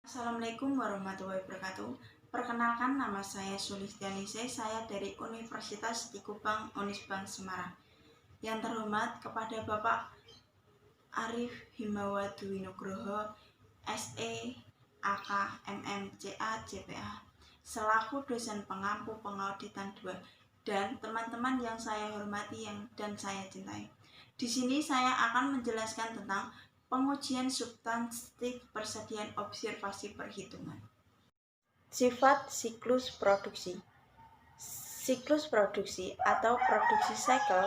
Assalamualaikum warahmatullahi wabarakatuh. Perkenalkan, nama saya Sulistianise, saya dari Universitas di Kupang, Unisbank Semarang. Yang terhormat kepada Bapak Arif Himawa Dwi Nugroho, SE, AK, MM, CA, CPA, selaku dosen pengampu pengauditan 2, dan teman-teman yang saya hormati dan saya cintai. Di sini saya akan menjelaskan tentang pengujian substantif persediaan observasi perhitungan. Sifat siklus produksi. Siklus produksi atau produksi cycle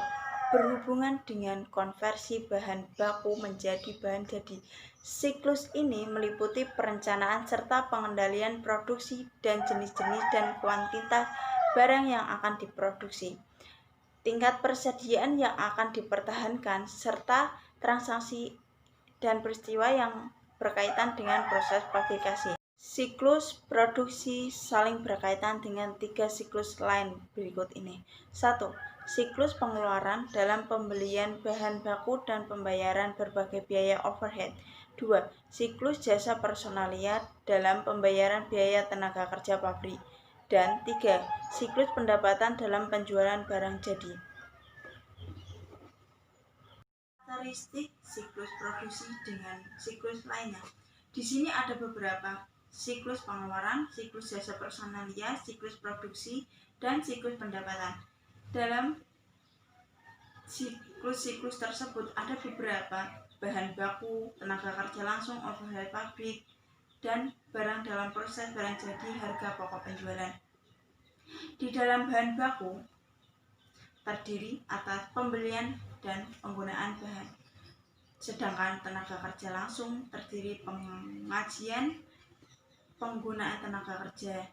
berhubungan dengan konversi bahan baku menjadi bahan jadi. Siklus ini meliputi perencanaan serta pengendalian produksi dan jenis-jenis dan kuantitas barang yang akan diproduksi, tingkat persediaan yang akan dipertahankan, serta transaksi dan peristiwa yang berkaitan dengan proses fabrikasi. Siklus produksi saling berkaitan dengan 3 siklus lain berikut ini. 1. Siklus pengeluaran dalam pembelian bahan baku dan pembayaran berbagai biaya overhead. 2. Siklus jasa personalia dalam pembayaran biaya tenaga kerja pabrik. Dan 3. Siklus pendapatan dalam penjualan barang jadi. Karakteristik siklus produksi dengan siklus lainnya. Di sini ada beberapa: siklus pengeluaran, siklus jasa personalia, siklus produksi, dan siklus pendapatan. Dalam siklus-siklus tersebut ada beberapa: bahan baku, tenaga kerja langsung, overhead pabrik, dan barang dalam proses barang jadi, harga pokok penjualan. Di dalam bahan baku terdiri atas pembelian dan penggunaan bahan, sedangkan tenaga kerja langsung terdiri pengajian penggunaan tenaga kerja.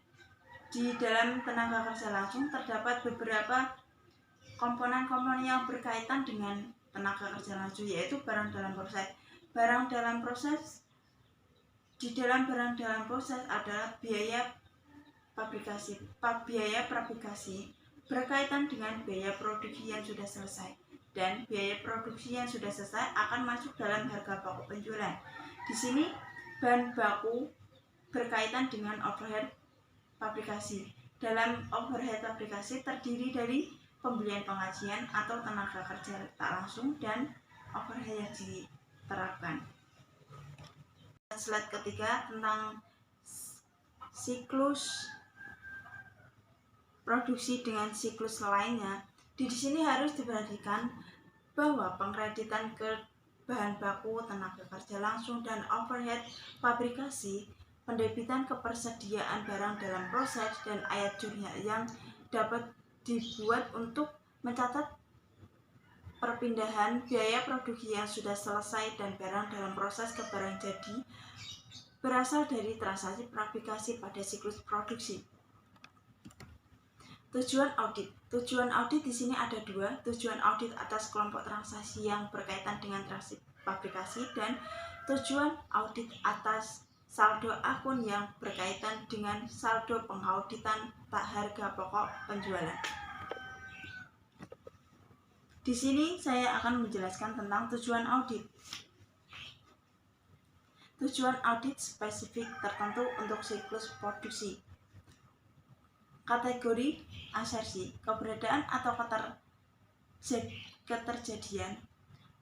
Di dalam tenaga kerja langsung terdapat beberapa komponen-komponen yang berkaitan dengan tenaga kerja langsung, yaitu barang dalam proses. Di dalam barang dalam proses adalah biaya fabrikasi berkaitan dengan biaya produksi yang sudah selesai, dan biaya produksi yang sudah selesai akan masuk dalam harga pokok penjualan. Di sini bahan baku berkaitan dengan overhead fabrikasi. Dalam overhead fabrikasi terdiri dari pembelian pengajian atau tenaga kerja tak langsung dan overhead yang diterapkan. Slide ketiga tentang siklus produksi dengan siklus lainnya. Di sini harus diperhatikan bahwa pengkreditan ke bahan baku, tenaga kerja langsung, dan overhead fabrikasi, pendebitan kepersediaan barang dalam proses, dan ayat jurnal yang dapat dibuat untuk mencatat perpindahan biaya produksi yang sudah selesai dan barang dalam proses ke barang jadi berasal dari transaksi fabrikasi pada siklus produksi. Tujuan audit. Tujuan audit di sini ada 2. Tujuan audit atas kelompok transaksi yang berkaitan dengan transaksi fabrikasi, dan tujuan audit atas saldo akun yang berkaitan dengan saldo pengauditan tak harga pokok penjualan. Di sini saya akan menjelaskan tentang tujuan audit. Tujuan audit spesifik tertentu untuk siklus produksi. Kategori asersi, keberadaan atau keterjadian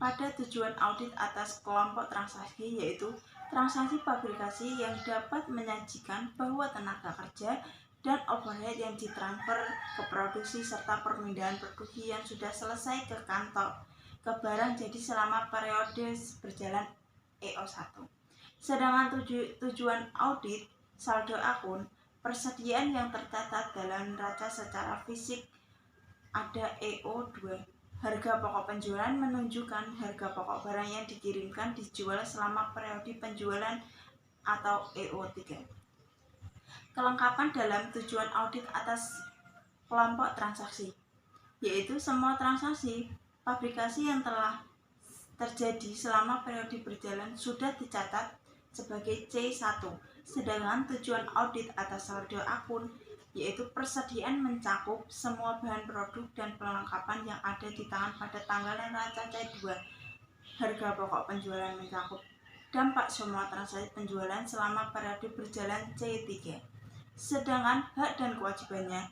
pada tujuan audit atas kelompok transaksi, yaitu transaksi fabrikasi yang dapat menyajikan bahwa tenaga kerja dan overhead yang ditransfer ke produksi serta pemindahan produksi yang sudah selesai ke barang jadi selama periode berjalan EO1. Sedangkan tujuan audit saldo akun, persediaan yang tercatat dalam neraca secara fisik ada EO2. Harga pokok penjualan menunjukkan harga pokok barang yang dikirimkan dijual selama periode penjualan atau EO3. Kelengkapan dalam tujuan audit atas kelompok transaksi, yaitu semua transaksi fabrikasi yang telah terjadi selama periode berjalan sudah dicatat sebagai C1. Sedangkan tujuan audit atas saldo akun, yaitu persediaan mencakup semua bahan produk dan perlengkapan yang ada di tangan pada tanggal neraca C2. Harga pokok penjualan mencakup dampak semua transaksi penjualan selama periode berjalan C3. Sedangkan hak dan kewajibannya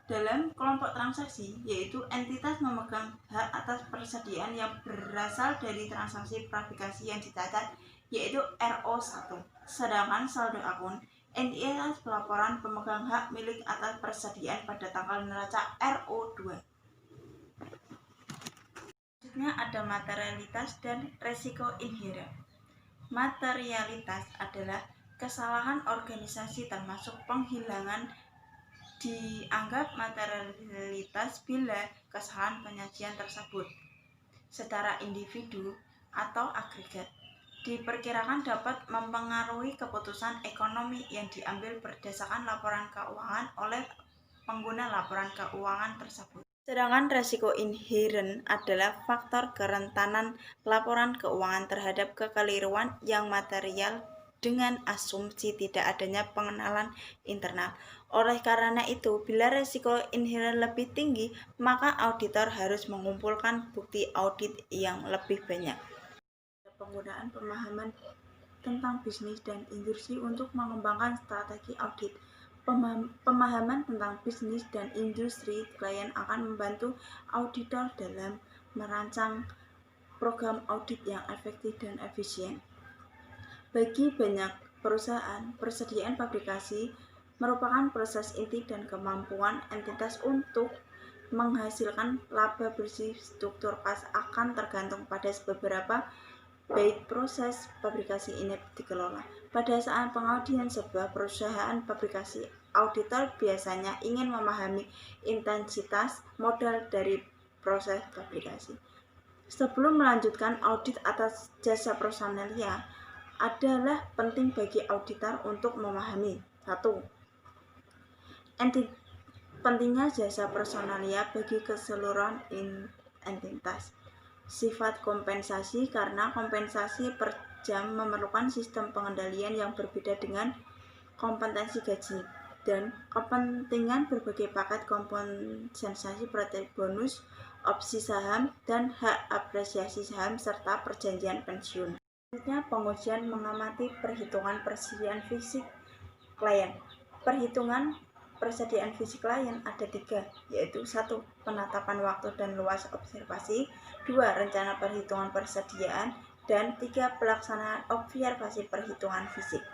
dalam kelompok transaksi, yaitu entitas memegang hak atas persediaan yang berasal dari transaksi aplikasi yang dicatat, yaitu RO1. Sedangkan saldo akun, entitas pelaporan pemegang hak milik atas persediaan pada tanggal neraca RO2. Selanjutnya ada materialitas dan resiko inheren. Materialitas adalah kesalahan organisasi termasuk penghilangan dianggap materialitas bila kesalahan penyajian tersebut secara individu atau agregat diperkirakan dapat mempengaruhi keputusan ekonomi yang diambil berdasarkan laporan keuangan oleh pengguna laporan keuangan tersebut. Sedangkan resiko inheren adalah faktor kerentanan laporan keuangan terhadap kekeliruan yang material dengan asumsi tidak adanya pengenalan internal. Oleh karena itu, bila resiko inheren lebih tinggi, maka auditor harus mengumpulkan bukti audit yang lebih banyak. Penggunaan pemahaman tentang bisnis dan industri untuk mengembangkan strategi audit. Pemahaman tentang bisnis dan industri klien akan membantu auditor dalam merancang program audit yang efektif dan efisien. Bagi banyak perusahaan, persediaan aplikasi merupakan proses inti dan kemampuan entitas untuk menghasilkan laba bersih. Struktur kas akan tergantung pada beberapa baik proses aplikasi ini dikelola. Pada saat pengauditen sebuah perusahaan aplikasi, auditor biasanya ingin memahami intensitas modal dari proses aplikasi. Sebelum melanjutkan audit atas jasa personalia, adalah penting bagi auditor untuk memahami 1. Pentingnya jasa personalia bagi keseluruhan entitas. Sifat kompensasi, karena kompensasi per jam memerlukan sistem pengendalian yang berbeda dengan kompetensi gaji, dan kepentingan berbagai paket kompensasi seperti bonus, opsi saham, dan hak apresiasi saham, serta perjanjian pensiun. Selanjutnya, pengujian mengamati perhitungan persediaan fisik klien. Perhitungan persediaan fisik klien ada 3, yaitu 1. Penetapan waktu dan luas observasi, 2. Rencana perhitungan persediaan, dan 3. Pelaksanaan observasi perhitungan fisik.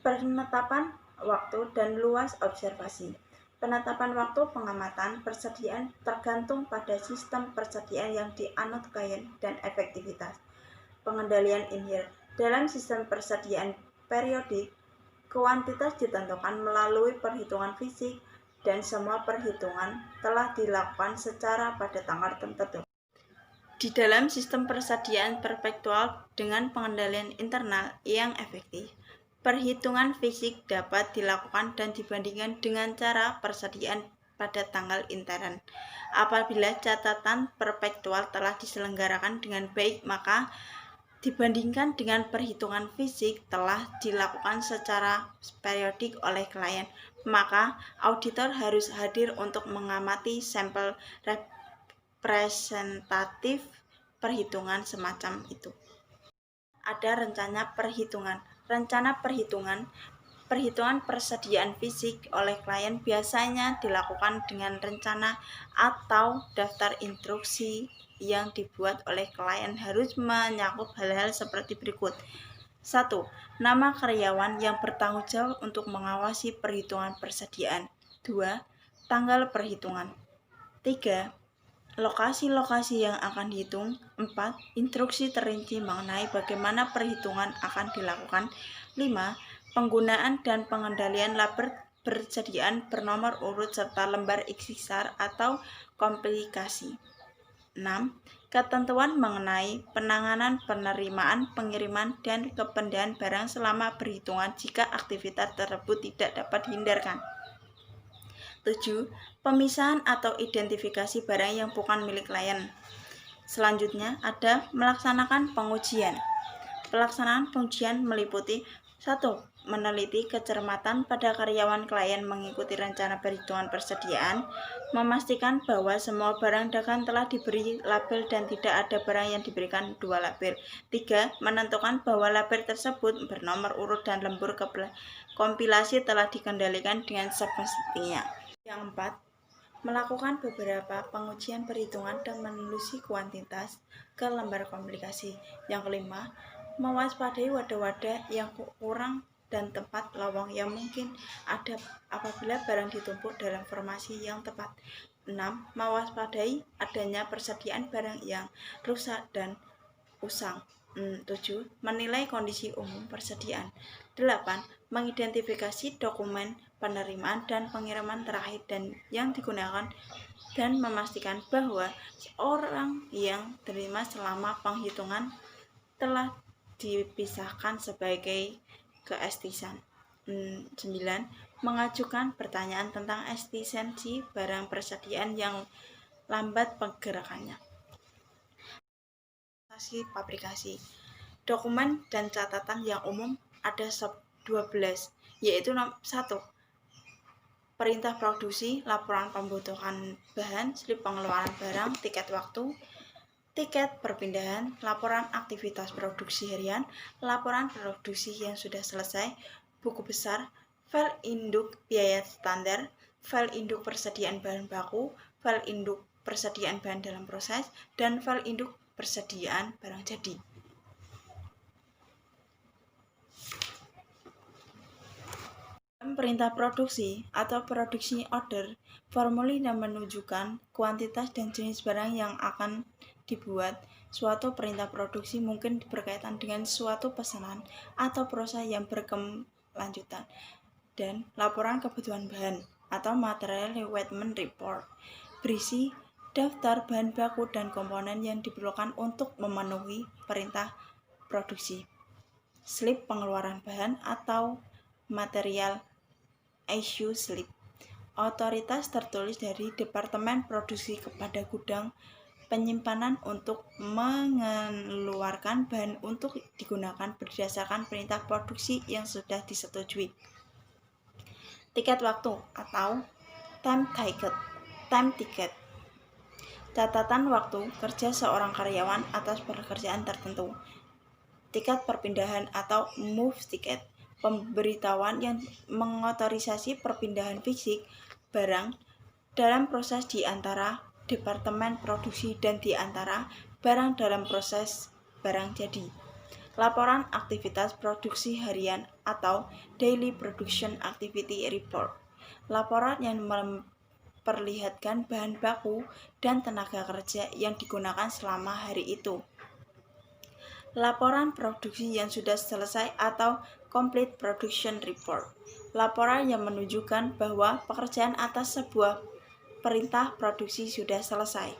Penetapan waktu dan luas observasi. Penetapan waktu pengamatan persediaan tergantung pada sistem persediaan yang dianut klien dan efektivitas. Pengendalian inheren. Dalam sistem persediaan periodik, kuantitas ditentukan melalui perhitungan fisik dan semua perhitungan telah dilakukan secara pada tanggal tertentu. Di dalam sistem persediaan perpetual dengan pengendalian internal yang efektif, perhitungan fisik dapat dilakukan dan dibandingkan dengan cara persediaan pada tanggal intern. Apabila catatan perpetual telah diselenggarakan dengan baik, maka dibandingkan dengan perhitungan fisik telah dilakukan secara periodik oleh klien, maka auditor harus hadir untuk mengamati sampel representatif perhitungan semacam itu. Ada rencana perhitungan. Rencana perhitungan persediaan fisik oleh klien biasanya dilakukan dengan rencana atau daftar instruksi yang dibuat oleh klien harus menyakup hal-hal seperti berikut. 1. Nama karyawan yang bertanggung jawab untuk mengawasi perhitungan persediaan. 2. Tanggal perhitungan. 3. Lokasi-lokasi yang akan dihitung. 4. Instruksi terinci mengenai bagaimana perhitungan akan dilakukan. 5. Penggunaan dan pengendalian label persediaan bernomor urut serta lembar ikhtisar atau komplikasi. 6. Ketentuan mengenai penanganan penerimaan, pengiriman, dan kepindahan barang selama perhitungan jika aktivitas tersebut tidak dapat dihindarkan. 7. Pemisahan atau identifikasi barang yang bukan milik klien. Selanjutnya ada melaksanakan pengujian. Pelaksanaan pengujian meliputi 1. meneliti kecermatan pada karyawan klien mengikuti rencana perhitungan persediaan, memastikan bahwa semua barang dagang telah diberi label dan tidak ada barang yang diberikan 2 label. 3. Menentukan bahwa label tersebut bernomor urut dan lembur kompilasi telah dikendalikan dengan semestinya. Yang 4. Melakukan beberapa pengujian perhitungan dan menelusuri kuantitas ke lembar komplikasi. Yang kelima, mewaspadai wadah-wadah yang kurang dan tempat lowong yang mungkin ada apabila barang ditumpuk dalam formasi yang tepat. 6. Mewaspadai adanya persediaan barang yang rusak dan usang. 7. Menilai kondisi umum persediaan. 8. Mengidentifikasi dokumen penerimaan dan pengiriman terakhir dan yang digunakan dan memastikan bahwa orang yang terima selama penghitungan telah dipisahkan sebagai keestisan. 9. Mengajukan pertanyaan tentang eksistensi barang persediaan yang lambat pergerakannya. Pabrikasi. Dokumen dan catatan yang umum ada 12, yaitu 1. Perintah produksi, laporan pembutuhan bahan, slip pengeluaran barang, tiket waktu, tiket perpindahan, laporan aktivitas produksi harian, laporan produksi yang sudah selesai, buku besar, file induk biaya standar, file induk persediaan bahan baku, file induk persediaan bahan dalam proses, dan file induk persediaan barang jadi. Perintah produksi atau produksi order, formulir yang menunjukkan kuantitas dan jenis barang yang akan dibuat. Suatu perintah produksi mungkin berkaitan dengan suatu pesanan atau proses yang berkelanjutan. Dan laporan kebutuhan bahan atau material requirement report berisi daftar bahan baku dan komponen yang diperlukan untuk memenuhi perintah produksi. Slip pengeluaran bahan atau material issue slip. Otoritas tertulis dari Departemen Produksi kepada gudang penyimpanan untuk mengeluarkan bahan untuk digunakan berdasarkan perintah produksi yang sudah disetujui. Tiket waktu atau time ticket. Catatan waktu kerja seorang karyawan atas pekerjaan tertentu. Tiket perpindahan atau move ticket. Pemberitahuan yang mengotorisasi perpindahan fisik barang dalam proses di antara departemen produksi dan di antara barang dalam proses barang jadi. Laporan aktivitas produksi harian atau Daily Production Activity Report. Laporan yang memperlihatkan bahan baku dan tenaga kerja yang digunakan selama hari itu. Laporan produksi yang sudah selesai atau Complete Production Report. Laporan yang menunjukkan bahwa pekerjaan atas sebuah perintah produksi sudah selesai.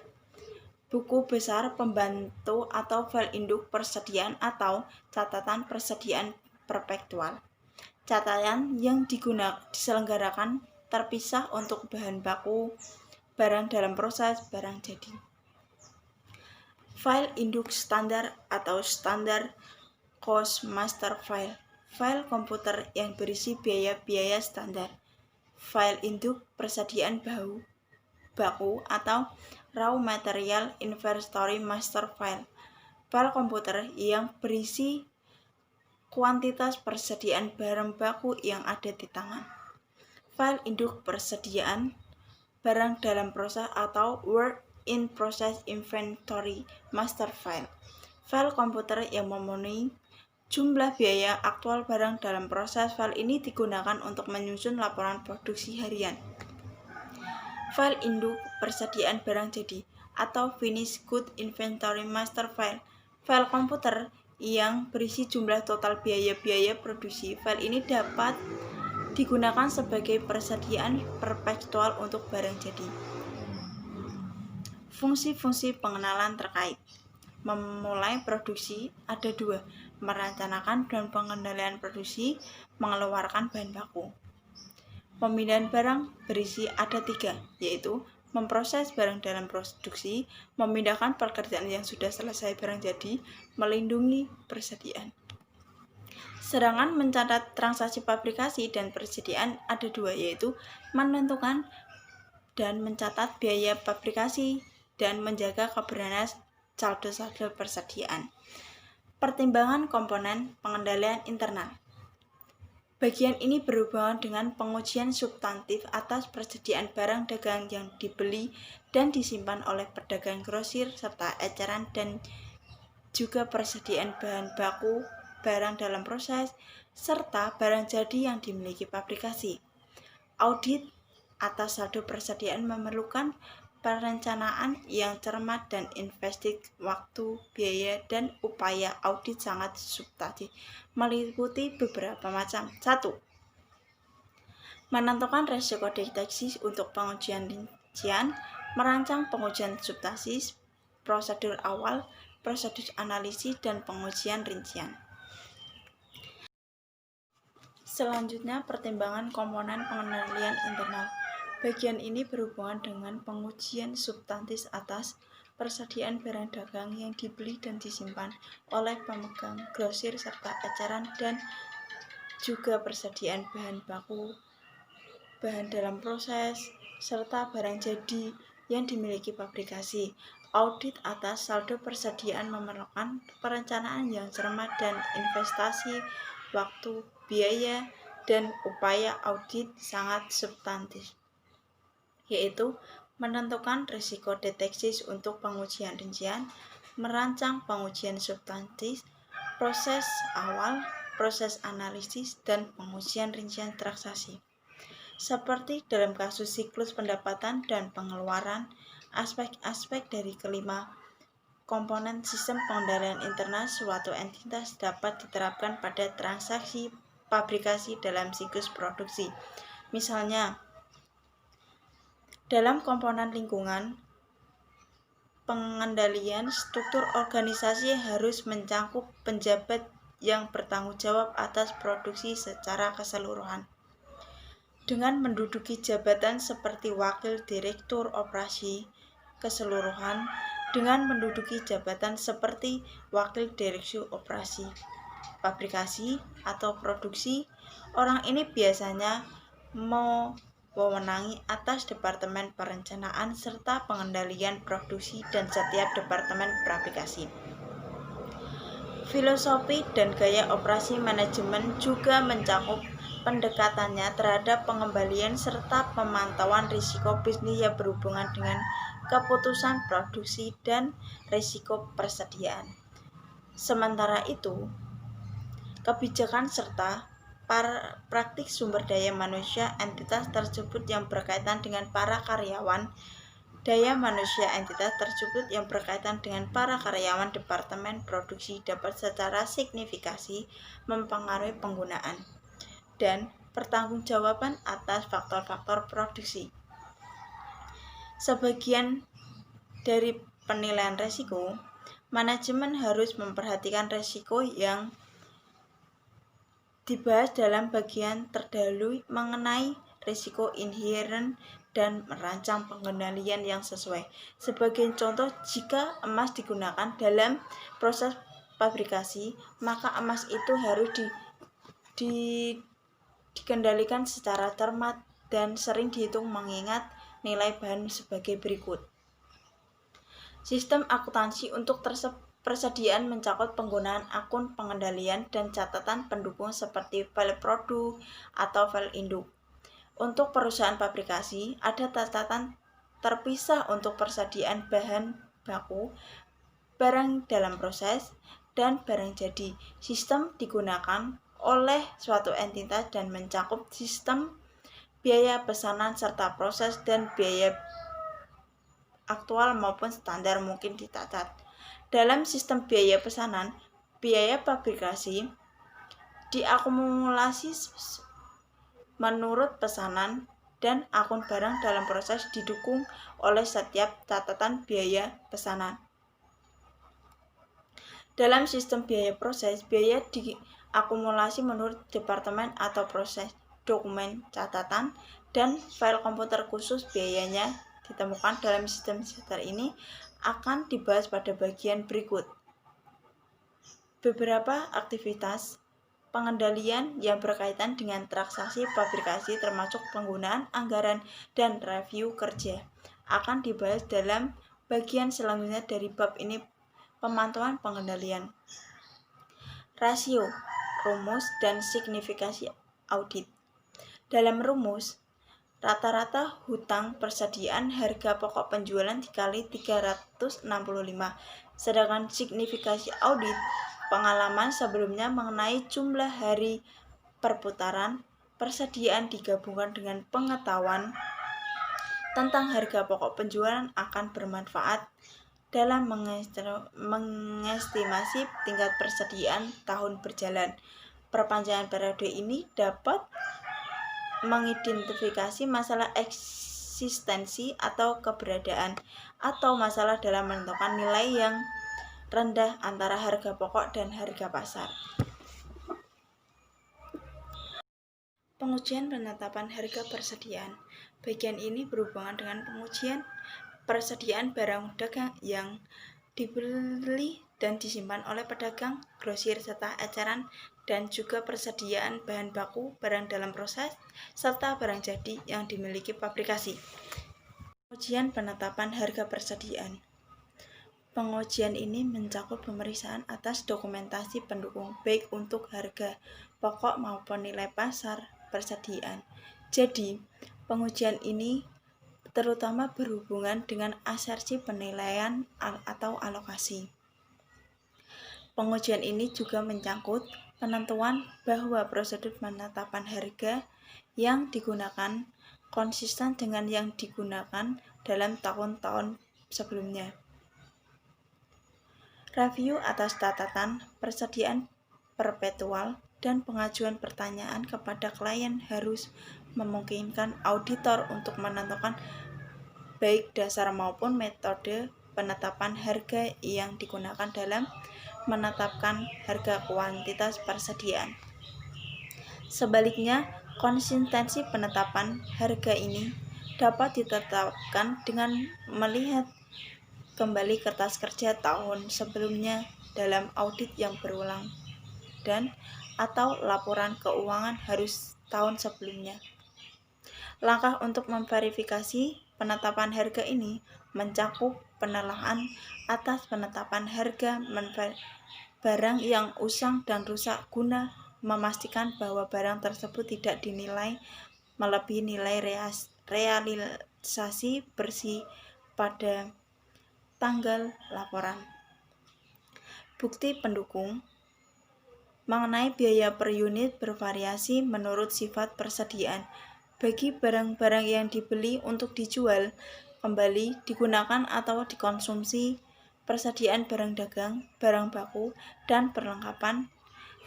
Buku besar pembantu atau file induk persediaan atau catatan persediaan perpetual. Catatan yang diselenggarakan terpisah untuk bahan baku, barang dalam proses, barang jadi. File induk standar atau standar cost master file. File komputer yang berisi biaya-biaya standar. File induk persediaan baku atau raw material inventory master file. File komputer yang berisi kuantitas persediaan barang baku yang ada di tangan. File induk persediaan barang dalam proses atau work in process inventory master file. File komputer yang memenuhi jumlah biaya aktual barang dalam proses. File ini digunakan untuk menyusun laporan produksi harian. File induk persediaan barang jadi atau finished good inventory master file. File komputer yang berisi jumlah total biaya-biaya produksi. File ini dapat digunakan sebagai persediaan perpetual untuk barang jadi. Fungsi-fungsi pengenalan terkait memulai produksi ada 2. Merencanakan dan pengendalian produksi, mengeluarkan bahan baku. Pemindahan barang berisi ada 3, yaitu memproses barang dalam produksi, memindahkan pekerjaan yang sudah selesai barang jadi, melindungi persediaan. Sedangkan mencatat transaksi fabrikasi dan persediaan ada dua, yaitu menentukan dan mencatat biaya fabrikasi dan menjaga keberadaan saldo-saldo persediaan. Pertimbangan komponen pengendalian internal. Bagian ini berhubungan dengan pengujian substantif atas persediaan barang dagang yang dibeli dan disimpan oleh pedagang grosir serta eceran dan juga persediaan bahan baku, barang dalam proses, serta barang jadi yang dimiliki fabrikasi. Audit atas saldo persediaan memerlukan perencanaan yang cermat dan investasi waktu, biaya, dan upaya audit sangat substantif meliputi beberapa macam. 1. Menentukan resiko deteksi untuk pengujian rincian, merancang pengujian substansi, prosedur awal, prosedur analisis, dan pengujian rincian. Selanjutnya, pertimbangan komponen pengendalian internal. Bagian ini berhubungan dengan pengujian substantif atas persediaan barang dagang yang dibeli dan disimpan oleh pemegang grosir serta eceran dan juga persediaan bahan baku, bahan dalam proses, serta barang jadi yang dimiliki fabrikasi. Audit atas saldo persediaan memerlukan perencanaan yang cermat dan investasi waktu, biaya, dan upaya audit sangat substantif, yaitu menentukan risiko deteksi untuk pengujian rincian, merancang pengujian substantif, proses awal, proses analisis, dan pengujian rincian transaksi. Seperti dalam kasus siklus pendapatan dan pengeluaran, aspek-aspek dari kelima komponen sistem pengendalian internal suatu entitas dapat diterapkan pada transaksi fabrikasi dalam siklus produksi. Misalnya, dalam komponen lingkungan, pengendalian struktur organisasi harus mencakup penjabat yang bertanggung jawab atas produksi secara keseluruhan. Dengan menduduki jabatan seperti wakil direktur operasi keseluruhan, dengan menduduki jabatan seperti wakil direktur operasi fabrikasi atau produksi, orang ini biasanya mewenangi atas Departemen Perencanaan serta Pengendalian Produksi dan setiap Departemen Fabrikasi. Filosofi dan gaya operasi manajemen juga mencakup pendekatannya terhadap pengembalian serta pemantauan risiko bisnis yang berhubungan dengan keputusan produksi dan risiko persediaan. Sementara itu, kebijakan serta praktik sumber daya manusia entitas tersebut yang berkaitan dengan para karyawan, daya manusia entitas tersebut yang berkaitan dengan para karyawan departemen produksi dapat secara signifikan mempengaruhi penggunaan dan pertanggungjawaban atas faktor-faktor produksi. Sebagian dari penilaian risiko, manajemen harus memperhatikan risiko yang dibahas dalam bagian terdahulu mengenai risiko inheren dan merancang pengendalian yang sesuai. Sebagai contoh, jika emas digunakan dalam proses fabrikasi, maka emas itu harus dikendalikan secara cermat dan sering dihitung mengingat nilai bahan sebagai berikut. Sistem akuntansi untuk persediaan mencakup penggunaan akun pengendalian dan catatan pendukung seperti file produk atau file induk. Untuk perusahaan fabrikasi, ada catatan terpisah untuk persediaan bahan baku, barang dalam proses, dan barang jadi. Sistem digunakan oleh suatu entitas dan mencakup sistem biaya pesanan serta proses dan biaya aktual maupun standar mungkin dicatat. Dalam sistem biaya pesanan, biaya fabrikasi diakumulasi menurut pesanan dan akun barang dalam proses didukung oleh setiap catatan biaya pesanan. Dalam sistem biaya proses, biaya diakumulasi menurut departemen atau proses, dokumen catatan, dan file komputer khusus biayanya ditemukan dalam sistem ini akan dibahas pada bagian berikut. Beberapa aktivitas pengendalian yang berkaitan dengan transaksi fabrikasi termasuk penggunaan anggaran dan review kerja akan dibahas dalam bagian selanjutnya dari bab ini. Pemantauan pengendalian, rasio, rumus, dan signifikasi audit. Dalam rumus, rata-rata hutang persediaan harga pokok penjualan dikali 365, sedangkan signifikasi audit pengalaman sebelumnya mengenai jumlah hari perputaran persediaan digabungkan dengan pengetahuan tentang harga pokok penjualan akan bermanfaat dalam mengestimasi tingkat persediaan tahun berjalan. Perpanjangan periode ini dapat mengidentifikasi masalah eksistensi atau keberadaan atau masalah dalam menentukan nilai yang rendah antara harga pokok dan harga pasar. Pengujian penetapan harga persediaan. Bagian ini berhubungan dengan pengujian persediaan barang dagang yang dibeli dan disimpan oleh pedagang, grosir, serta eceran, dan juga persediaan bahan baku, barang dalam proses, serta barang jadi yang dimiliki pabrikasi. Pengujian penetapan harga persediaan. Pengujian ini mencakup pemeriksaan atas dokumentasi pendukung, baik untuk harga pokok maupun nilai pasar persediaan. Jadi, pengujian ini terutama berhubungan dengan asersi penilaian atau alokasi. Pengujian ini juga menyangkut penentuan bahwa prosedur penetapan harga yang digunakan konsisten dengan yang digunakan dalam tahun-tahun sebelumnya. Review atas catatan persediaan perpetual dan pengajuan pertanyaan kepada klien harus memungkinkan auditor untuk menentukan baik dasar maupun metode penetapan harga yang digunakan dalam menetapkan harga kuantitas persediaan. Sebaliknya, konsistensi penetapan harga ini dapat ditetapkan dengan melihat kembali kertas kerja tahun sebelumnya dalam audit yang berulang dan atau laporan keuangan harus tahun sebelumnya. Langkah untuk memverifikasi penetapan harga ini mencakup penelaahan atas penetapan harga barang yang usang dan rusak guna memastikan bahwa barang tersebut tidak dinilai melebihi nilai realisasi bersih pada tanggal laporan. Bukti pendukung mengenai biaya per unit bervariasi menurut sifat persediaan. Bagi barang-barang yang dibeli untuk dijual kembali, digunakan atau dikonsumsi, persediaan barang dagang, barang baku, dan perlengkapan,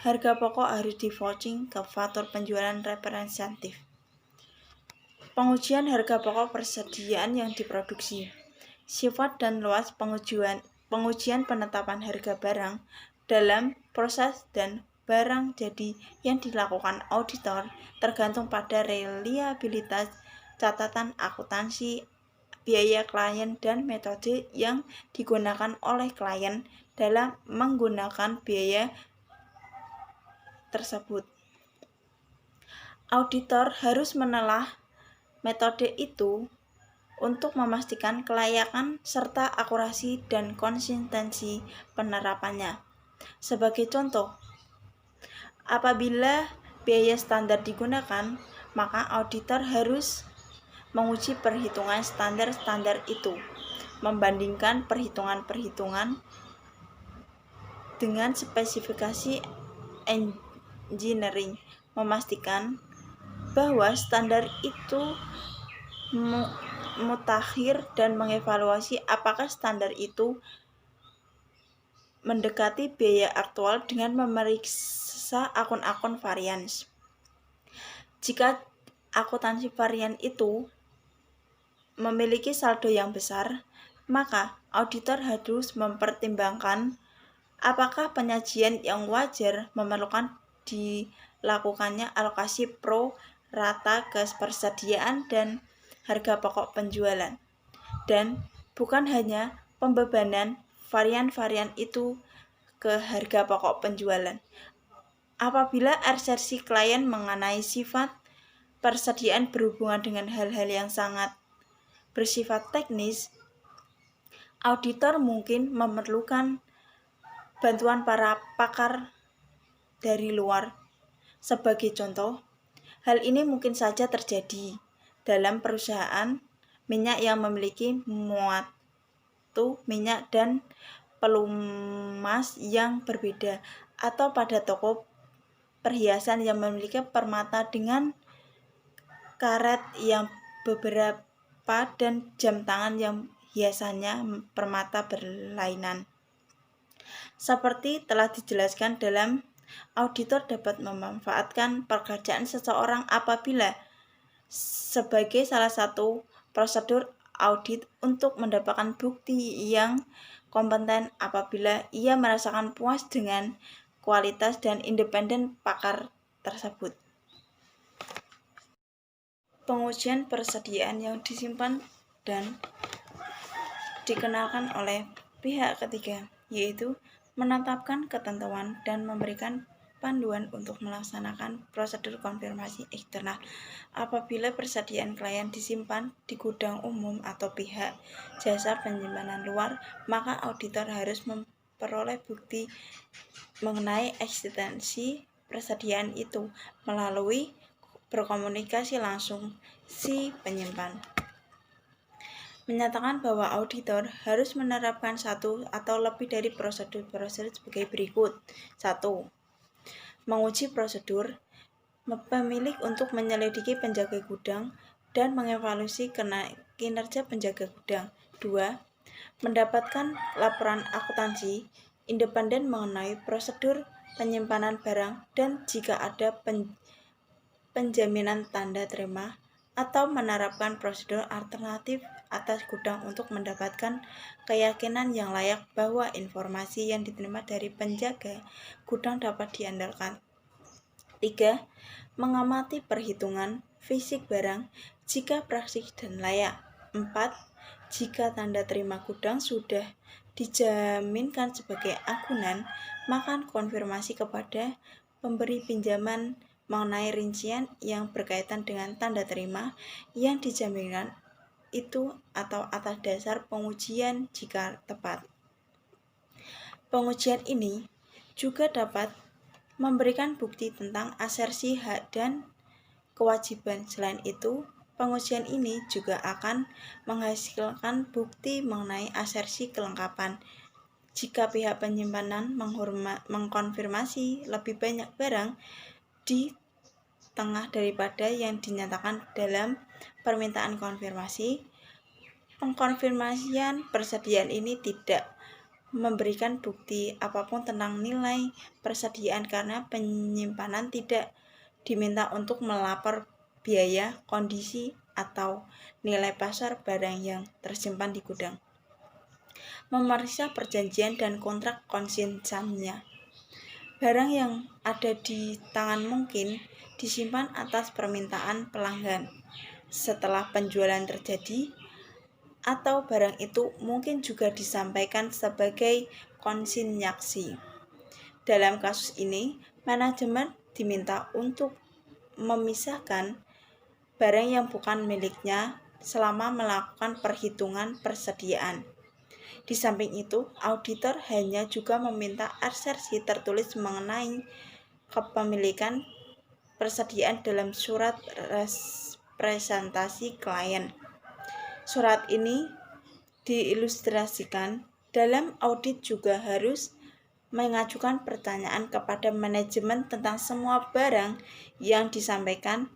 harga pokok harus di-vouching ke faktur penjualan representatif. Pengujian harga pokok persediaan yang diproduksi. Sifat dan luas pengujian penetapan harga barang dalam proses dan barang jadi yang dilakukan auditor tergantung pada reliabilitas catatan akuntansi, biaya klien, dan metode yang digunakan oleh klien dalam menggunakan biaya tersebut. Auditor harus menelah metode itu untuk memastikan kelayakan serta akurasi dan konsistensi penerapannya. Sebagai contoh, apabila biaya standar digunakan, maka auditor harus menguji perhitungan standar-standar itu, membandingkan perhitungan-perhitungan dengan spesifikasi engineering, memastikan bahwa standar itu mutakhir dan mengevaluasi apakah standar itu mendekati biaya aktual dengan memeriksa akun-akun varians. Jika akuntansi varian itu memiliki saldo yang besar, maka auditor harus mempertimbangkan apakah penyajian yang wajar memerlukan dilakukannya alokasi pro rata ke persediaan dan harga pokok penjualan, dan bukan hanya pembebanan varian-varian itu ke harga pokok penjualan. Apabila asersi klien mengenai sifat persediaan berhubungan dengan hal-hal yang sangat bersifat teknis, auditor mungkin memerlukan bantuan para pakar dari luar. Sebagai contoh, hal ini mungkin saja terjadi dalam perusahaan minyak yang memiliki muatu minyak dan pelumas yang berbeda, atau pada toko perhiasan yang memiliki permata dengan karet yang beberapa dan jam tangan yang hiasannya permata berlainan. Seperti telah dijelaskan dalam, auditor dapat memanfaatkan pekerjaan seseorang apabila sebagai salah satu prosedur audit untuk mendapatkan bukti yang kompeten apabila ia merasakan puas dengan kualitas dan independen pakar tersebut. Pengujian persediaan yang disimpan dan dikenalkan oleh pihak ketiga, yaitu menetapkan ketentuan dan memberikan panduan untuk melaksanakan prosedur konfirmasi eksternal. Apabila persediaan klien disimpan di gudang umum atau pihak jasa penyimpanan luar, maka auditor harus memperoleh bukti mengenai eksistensi persediaan itu melalui berkomunikasi langsung si penyimpan. Menyatakan bahwa auditor harus menerapkan satu atau lebih dari prosedur sebagai berikut. 1. Menguji prosedur pemilik untuk menyelidiki penjaga gudang dan mengevaluasi kinerja penjaga gudang. 2. Mendapatkan laporan akuntansi independen mengenai prosedur penyimpanan barang dan jika ada penjaminan tanda terima, atau menerapkan prosedur alternatif atas gudang untuk mendapatkan keyakinan yang layak bahwa informasi yang diterima dari penjaga gudang dapat diandalkan. 3. Mengamati perhitungan fisik barang jika praktis dan layak. 4. Jika tanda terima gudang sudah dijaminkan sebagai agunan, maka konfirmasi kepada pemberi pinjaman mengenai rincian yang berkaitan dengan tanda terima yang dijaminkan itu atau atas dasar pengujian jika tepat. Pengujian ini juga dapat memberikan bukti tentang asersi hak dan kewajiban. Selain itu, pengujian ini juga akan menghasilkan bukti mengenai asersi kelengkapan. Jika pihak penyimpanan mengkonfirmasi lebih banyak barang di tengah daripada yang dinyatakan dalam permintaan konfirmasi, pengkonfirmasian persediaan ini tidak memberikan bukti apapun tentang nilai persediaan karena penyimpanan tidak diminta untuk melapor biaya, kondisi, atau nilai pasar barang yang tersimpan di gudang. Memeriksa perjanjian dan kontrak konsinsannya. Barang yang ada di tangan mungkin disimpan atas permintaan pelanggan setelah penjualan terjadi, atau barang itu mungkin juga disampaikan sebagai konsinyasi. Dalam kasus ini, manajemen diminta untuk memisahkan barang yang bukan miliknya selama melakukan perhitungan persediaan. Di samping itu, auditor hanya juga meminta asersi tertulis mengenai kepemilikan persediaan dalam surat representasi klien. Surat ini diilustrasikan dalam audit juga harus mengajukan pertanyaan kepada manajemen tentang semua barang yang disampaikan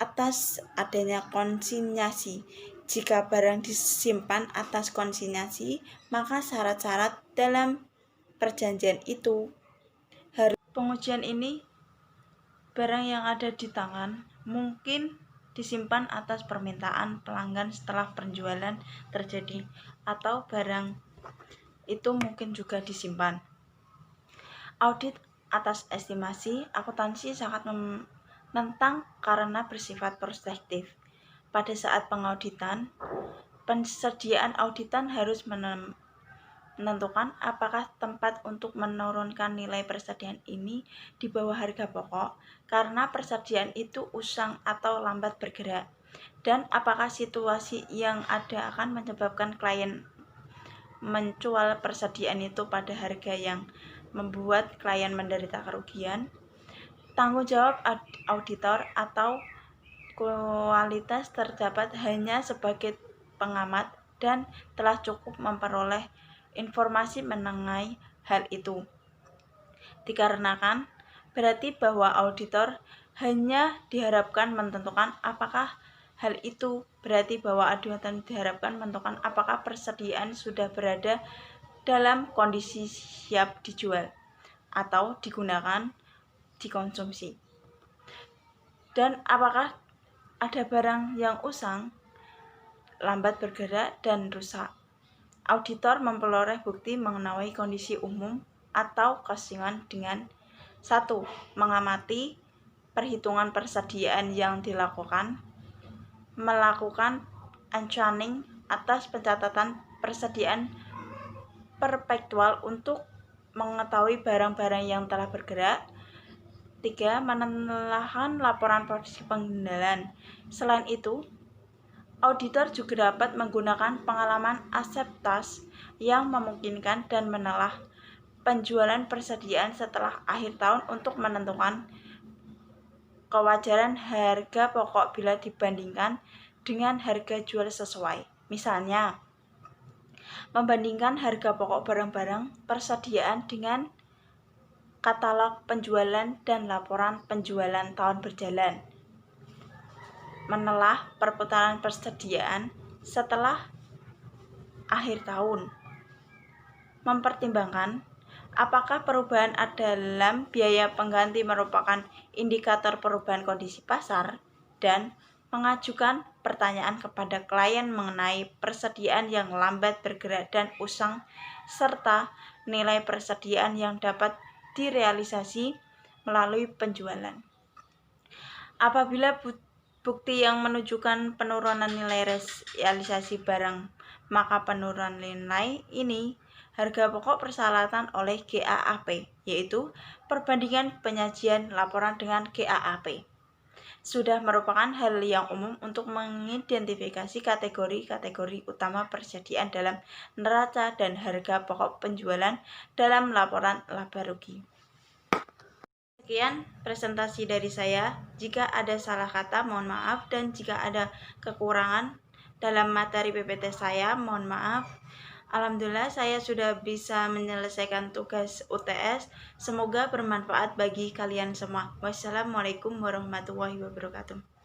atas adanya konsinyasi. Jika barang disimpan atas konsinyasi, maka syarat-syarat dalam perjanjian itu harus. Pengujian ini, barang yang ada di tangan mungkin disimpan atas permintaan pelanggan setelah penjualan terjadi, atau barang itu mungkin juga disimpan. Audit atas estimasi akuntansi sangat menentang karena bersifat prospektif. Pada saat pengauditan, persediaan auditan harus menentukan apakah tempat untuk menurunkan nilai persediaan ini di bawah harga pokok karena persediaan itu usang atau lambat bergerak, dan apakah situasi yang ada akan menyebabkan klien menjual persediaan itu pada harga yang membuat klien menderita kerugian. Tanggung jawab auditor atau kualitas terdapat hanya sebagai pengamat dan telah cukup memperoleh informasi mengenai hal itu. Dikarenakan berarti bahwa auditor hanya diharapkan menentukan apakah hal itu berarti bahwa auditor diharapkan menentukan apakah persediaan sudah berada dalam kondisi siap dijual atau digunakan dikonsumsi, dan apakah ada barang yang usang, lambat bergerak, dan rusak. Auditor memperoleh bukti mengenai kondisi umum atau keseimbangan dengan 1. Mengamati perhitungan persediaan yang dilakukan, melakukan accounting atas pencatatan persediaan perpetual untuk mengetahui barang-barang yang telah bergerak. 3. Menelahkan laporan posisi pengendalian. Selain itu, auditor juga dapat menggunakan pengalaman aseptas yang memungkinkan dan menelah penjualan persediaan setelah akhir tahun untuk menentukan kewajaran harga pokok bila dibandingkan dengan harga jual sesuai. Misalnya, membandingkan harga pokok barang-barang persediaan dengan katalog penjualan dan laporan penjualan tahun berjalan. Menelah perputaran persediaan setelah akhir tahun. Mempertimbangkan apakah perubahan dalam biaya pengganti merupakan indikator perubahan kondisi pasar, dan mengajukan pertanyaan kepada klien mengenai persediaan yang lambat bergerak dan usang serta nilai persediaan yang dapat direalisasi melalui penjualan. Apabila bukti yang menunjukkan penurunan nilai realisasi barang, maka penurunan nilai ini harga pokok persyaratan oleh GAAP, yaitu perbandingan penyajian laporan dengan GAAP. Sudah merupakan hal yang umum untuk mengidentifikasi kategori-kategori utama persediaan dalam neraca dan harga pokok penjualan dalam laporan laba rugi. Sekian presentasi dari saya. Jika ada salah kata, mohon maaf, dan jika ada kekurangan dalam materi PPT saya, mohon maaf. Alhamdulillah saya sudah bisa menyelesaikan tugas UTS. Semoga bermanfaat bagi kalian semua. Wassalamualaikum warahmatullahi wabarakatuh.